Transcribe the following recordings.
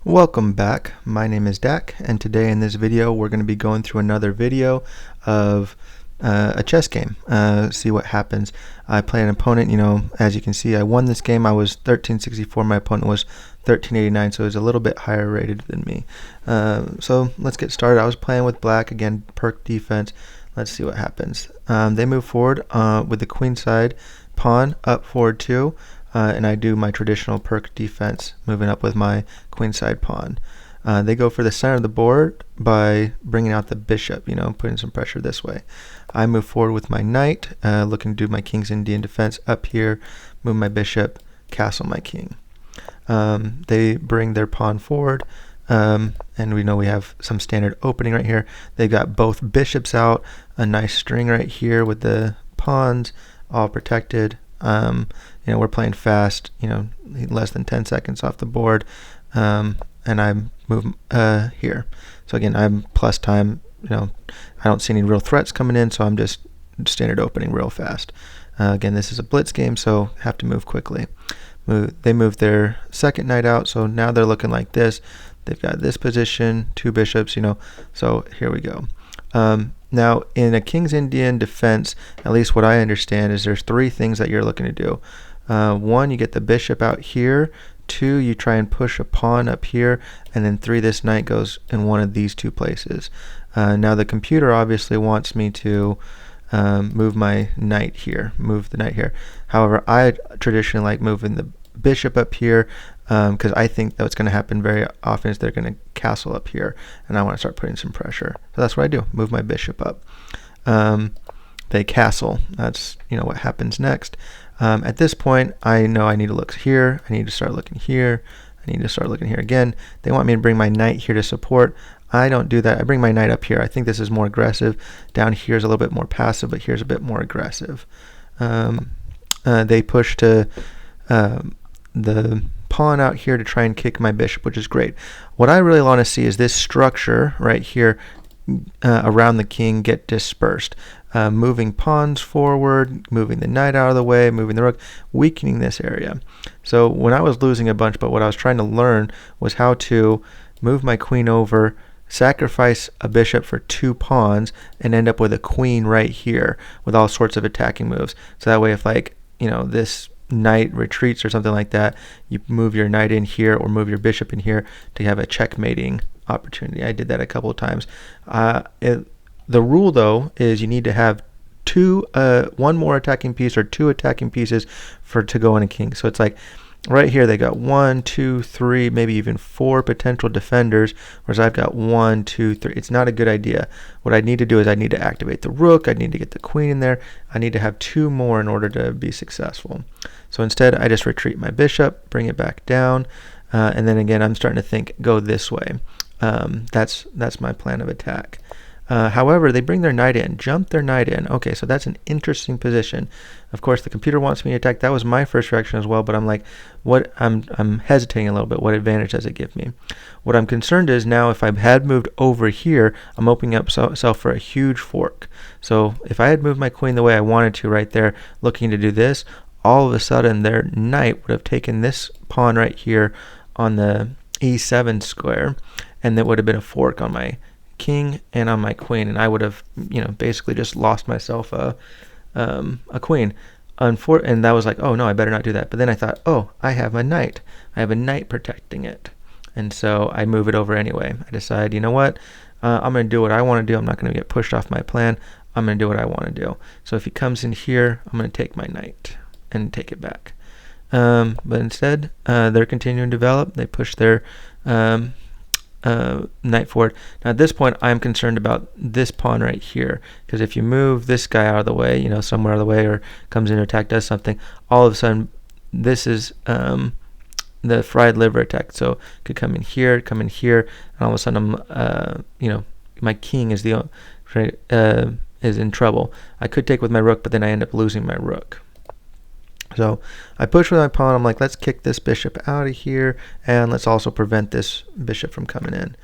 Welcome back. My name is Dak, and today in this video we're going to be going through another video of a chess game. See what happens. I play an opponent, as you can see I won this game. I was 1364, my opponent was 1389, so it was a little bit higher rated than me. So let's get started. I was playing with black, again, perk defense. Let's see what happens. They move forward with the queenside pawn up forward 2. And I do my traditional perk defense, moving up with my queenside pawn. They go for the center of the board by bringing out the bishop, putting some pressure this way. I move forward with my knight, looking to do my King's Indian defense up here, move my bishop, castle my king. They bring their pawn forward, and we know we have some standard opening right here. They've got both bishops out, a nice string right here with the pawns all protected. We're playing fast, less than 10 seconds off the board, and I move here. So again, I'm plus time, I don't see any real threats coming in, so I'm just standard opening real fast. Again, this is a blitz game, so have to move quickly. They move their second knight out, so now they're looking like this. They've got this position, 2 bishops, so here we go. Now, in a King's Indian defense, at least what I understand is there's 3 things that you're looking to do. 1, you get the bishop out here. 2, you try and push a pawn up here. And then 3, this knight goes in one of these 2 places. Now, the computer obviously wants me to move my knight here, move the knight here. However, I traditionally like moving the bishop up here, because I think that what's going to happen very often is they're going to castle up here, and I want to start putting some pressure. So that's what I do, move my bishop up. They castle. That's what happens next. At this point, I know I need to look here. I need to start looking here. I need to start looking here again. They want me to bring my knight here to support. I don't do that. I bring my knight up here. I think this is more aggressive. Down here is a little bit more passive, but here's a bit more aggressive. They push to the pawn out here to try and kick my bishop, which is great. What I really want to see is this structure right here around the king get dispersed. Moving pawns forward, moving the knight out of the way, moving the rook, weakening this area. So when I was losing a bunch, but what I was trying to learn was how to move my queen over, sacrifice a bishop for 2 pawns, and end up with a queen right here with all sorts of attacking moves. So that way if this knight retreats or something like that, you move your knight in here or move your bishop in here to have a checkmating opportunity. I did that a couple of times. The rule though is you need to have 1 more attacking piece or 2 attacking pieces to go in a king. So it's like right here they got 1, 2, 3, maybe even 4 potential defenders, whereas I've got 1, 2, 3. It's not a good idea. What I need to do is I need to activate the rook. I need to get the queen in there. I need to have 2 more in order to be successful. So instead I just retreat my bishop, bring it back down, and then again I'm starting to think go this way. That's my plan of attack. However, they bring their knight in, jump their knight in. Okay, so that's an interesting position. Of course, the computer wants me to attack. That was my first reaction as well, but I'm like, I'm hesitating a little bit. What advantage does it give me? What I'm concerned is now if I had moved over here, I'm opening up myself for a huge fork. So if I had moved my queen the way I wanted to right there, looking to do this, all of a sudden their knight would have taken this pawn right here on the e7 square, and that would have been a fork on my king and on my queen, and I would have basically just lost myself a queen. And that was like, oh no, I better not do that. But then I thought, oh, I have a knight. I have a knight protecting it, and so I move it over anyway. I decide, you know what, I'm going to do what I want to do. I'm not going to get pushed off my plan. I'm going to do what I want to do. So if he comes in here, I'm going to take my knight and take it back. But instead, they're continuing to develop. They push their knight forward. Now at this point I'm concerned about this pawn right here, because if you move this guy out of the way, somewhere out of the way, or comes in to attack, does something, all of a sudden this is the fried liver attack. So it could come in here, and all of a sudden I'm my king is is in trouble. I could take with my rook, but then I end up losing my rook. So I push with my pawn. I'm like, let's kick this bishop out of here, and let's also prevent this bishop from coming in.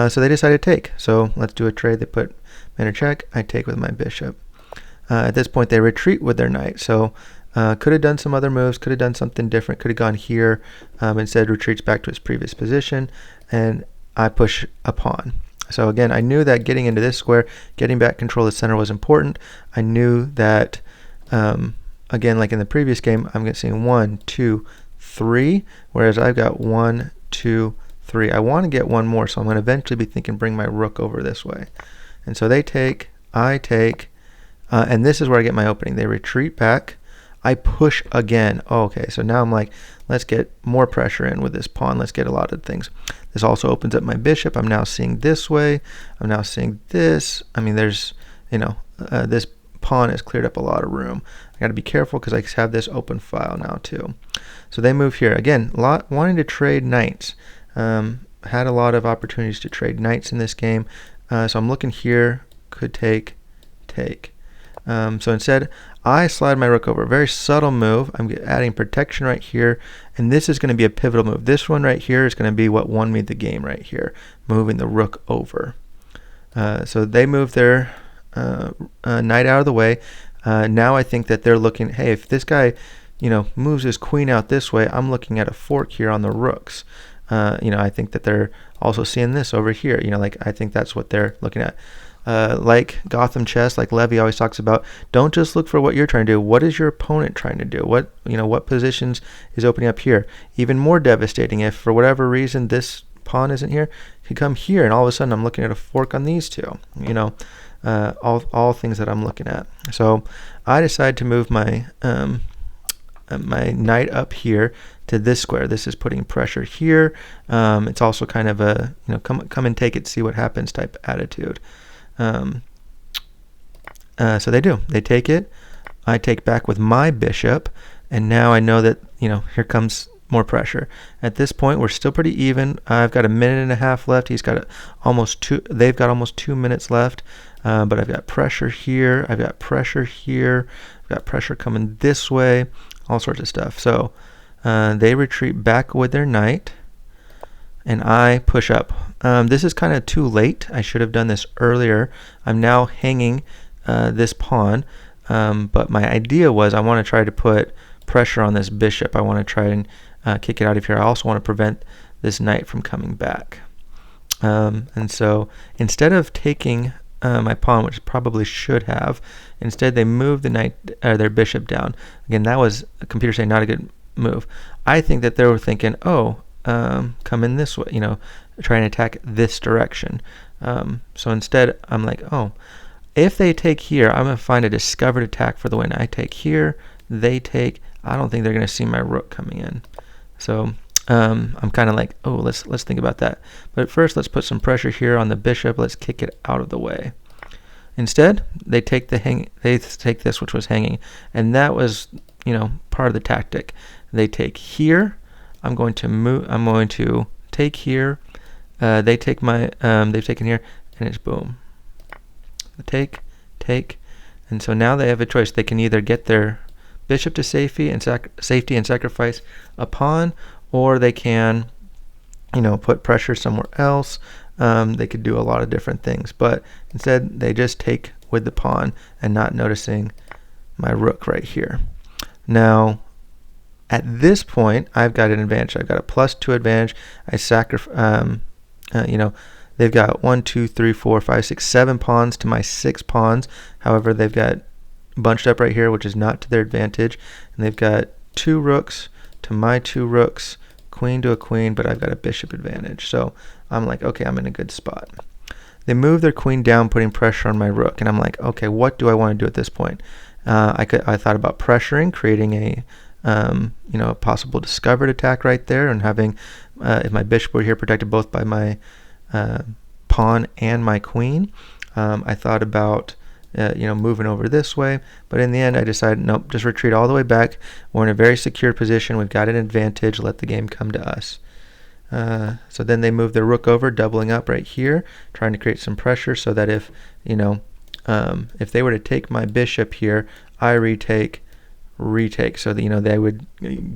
So they decided to take. So let's do a trade. They put me in a check. I take with my bishop. At this point, they retreat with their knight. So Could have done some other moves, could have done something different, could have gone here, instead retreats back to its previous position, and I push a pawn. So again, I knew that getting into this square, getting back control of the center was important. I knew that, again, like in the previous game, I'm seeing 1, 2, 3, whereas I've got 1, 2, 3. I want to get one more, so I'm going to eventually be thinking bring my rook over this way. And so they take, I take, and this is where I get my opening. They retreat back. I push again. Oh, okay, so now I'm like, let's get more pressure in with this pawn. Let's get a lot of things. This also opens up my bishop. I'm now seeing this way. I'm now seeing this. I mean, there's, this pawn has cleared up a lot of room. I got to be careful because I have this open file now too. So they move here. Again, wanting to trade knights. Had a lot of opportunities to trade knights in this game. So I'm looking here, could take. So instead, I slide my rook over. A very subtle move. I'm adding protection right here, and this is going to be a pivotal move. This one right here is going to be what won me the game right here, moving the rook over. So they move their knight out of the way. Now I think that they're looking, hey, if this guy, moves his queen out this way, I'm looking at a fork here on the rooks. I think that they're also seeing this over here. I think that's what they're looking at. Like Gotham Chess, like Levy always talks about, don't just look for what you're trying to do. What is your opponent trying to do? What positions is opening up here? Even more devastating if for whatever reason this pawn isn't here, it could come here, and all of a sudden I'm looking at a fork on these two. All things that I'm looking at. So I decide to move my my knight up here to this square. This is putting pressure here. It's also kind of a come and take it, see what happens type attitude. So they do. They take it. I take back with my bishop, and now I know that here comes more pressure. At this point, we're still pretty even. I've got a minute and a half left. He's got almost two. They've got almost 2 minutes left. But I've got pressure here. I've got pressure here. I've got pressure coming this way. All sorts of stuff. So they retreat back with their knight, and I push up. This is kind of too late. I should have done this earlier. I'm now hanging this pawn, but my idea was I want to try to put pressure on this bishop. I want to try and kick it out of here. I also want to prevent this knight from coming back. And so instead of taking my pawn, which probably should have, instead they move the knight, their bishop down. Again, that was a computer saying not a good move. I think that they were thinking, come in this way, try and attack this direction. So instead, I'm like, if they take here, I'm going to find a discovered attack for the win. I take here, they take. I don't think they're going to see my rook coming in. So I'm kind of like, let's think about that. But first, let's put some pressure here on the bishop. Let's kick it out of the way. Instead, they take They take this, which was hanging, and that was part of the tactic. They take here. I'm going to move. I'm going to take here. They take my. They've taken here, and it's boom. Take, and so now they have a choice. They can either get their bishop to safety and sacrifice a pawn, or they can, put pressure somewhere else. They could do a lot of different things, but instead they just take with the pawn and not noticing my rook right here. Now, at this point, I've got an advantage. I've got a +2 advantage. I sacrifice, they've got 1, 2, 3, 4, 5, 6, 7 pawns to my 6 pawns. However, they've got bunched up right here, which is not to their advantage. And they've got 2 rooks to my 2 rooks, queen to a queen, but I've got a bishop advantage. So I'm like, okay, I'm in a good spot. They move their queen down, putting pressure on my rook. And I'm like, okay, what do I want to do at this point? I thought about pressuring, creating a possible discovered attack right there, and having, if my bishop were here, protected both by my pawn and my queen. I thought about moving over this way, but in the end I decided, nope, just retreat all the way back. We're in a very secure position. We've got an advantage. Let the game come to us. So then they move their rook over, doubling up right here, trying to create some pressure so that if they were to take my bishop here, I retake, so that they would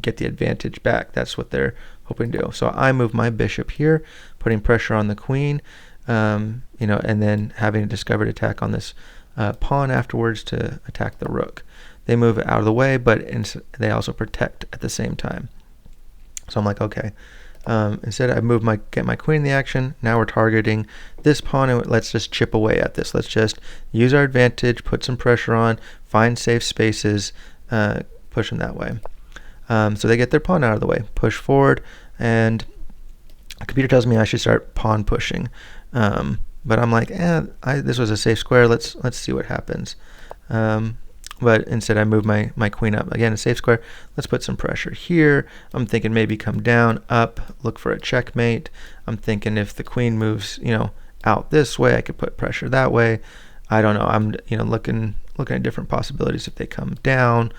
get the advantage back. That's what they're hoping to do. So I move my bishop here, putting pressure on the queen, and then having a discovered attack on this pawn afterwards to attack the rook. they move out of the way, but they also protect at the same time. So I'm like, okay. Instead, I get my queen in the action. Now we're targeting this pawn, and let's just chip away at this. Let's just use our advantage, put some pressure on, find safe spaces, push them that way. So they get their pawn out of the way, push forward, and the computer tells me I should start pawn pushing. But I'm like, this was a safe square. Let's see what happens. But instead I move my queen up. Again, a safe square. Let's put some pressure here. I'm thinking maybe come down, up, look for a checkmate. I'm thinking if the queen moves, out this way, I could put pressure that way. I don't know. I'm, looking at different possibilities. If they come down,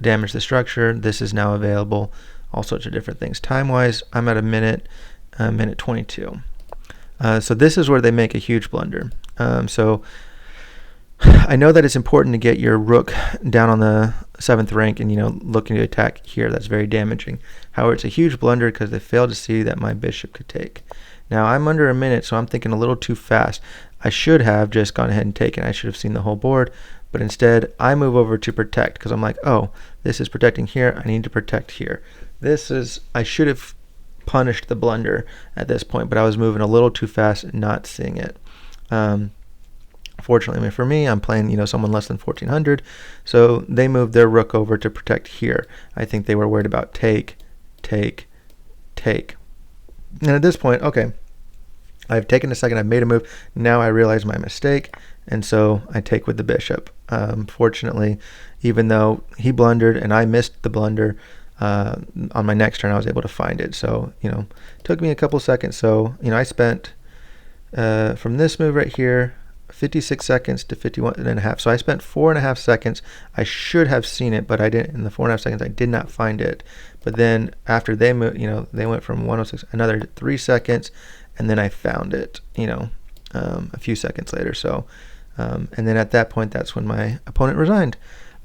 damage the structure. This is now available. All sorts of different things. Time-wise, I'm at minute 22. So this is where they make a huge blunder. So I know that it's important to get your rook down on the 7th rank and looking to attack here. That's very damaging. However, it's a huge blunder because they failed to see that my bishop could take. Now I'm under a minute, so I'm thinking a little too fast. I should have just gone ahead and taken. I should have seen the whole board, but instead I move over to protect because I'm like, oh, this is protecting here. I need to protect here. I should have punished the blunder at this point, but I was moving a little too fast, not seeing it. Fortunately for me, I'm playing someone less than 1400, so they moved their rook over to protect here. I think they were worried about take. And at this point, okay, I've taken a second, I've made a move. Now I realize my mistake, and so I take with the bishop. Fortunately, even though he blundered and I missed the blunder, on my next turn I was able to find it. So it took me a couple seconds. So I spent from this move right here 56 seconds to 51.5. So I spent 4.5 seconds. I should have seen it, but I didn't. In the 4.5 seconds I did not find it. But then after they moved, they went from 106 another 3 seconds, and then I found it a few seconds later. So and then at that point, that's when my opponent resigned.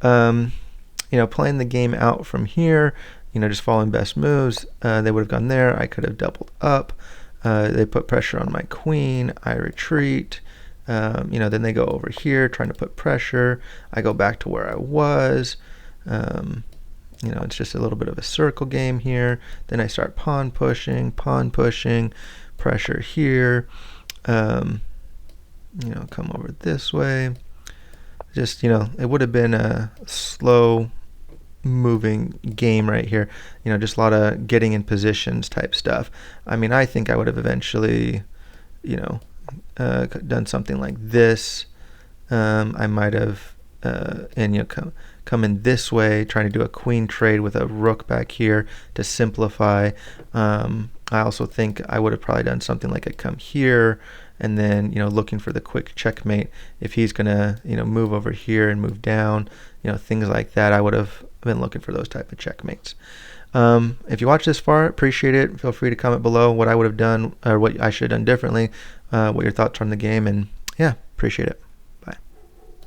Playing the game out from here, just following best moves, they would have gone there. I could have doubled up. They put pressure on my queen. I retreat. Then they go over here trying to put pressure. I go back to where I was. It's just a little bit of a circle game here. Then I start pawn pushing, pressure here. Come over this way. Just, it would have been a slow moving game right here. Just a lot of getting in positions type stuff. I mean, I think I would have eventually, done something like this. I might have, come in this way, trying to do a queen trade with a rook back here to simplify. I also think I would have probably done something like a come here, and then looking for the quick checkmate. If he's gonna move over here and move down, things like that, I would have been looking for those type of checkmates. If you watch this far, appreciate it. Feel free to comment below what I would have done or what I should have done differently, what your thoughts are on the game, and yeah, appreciate it.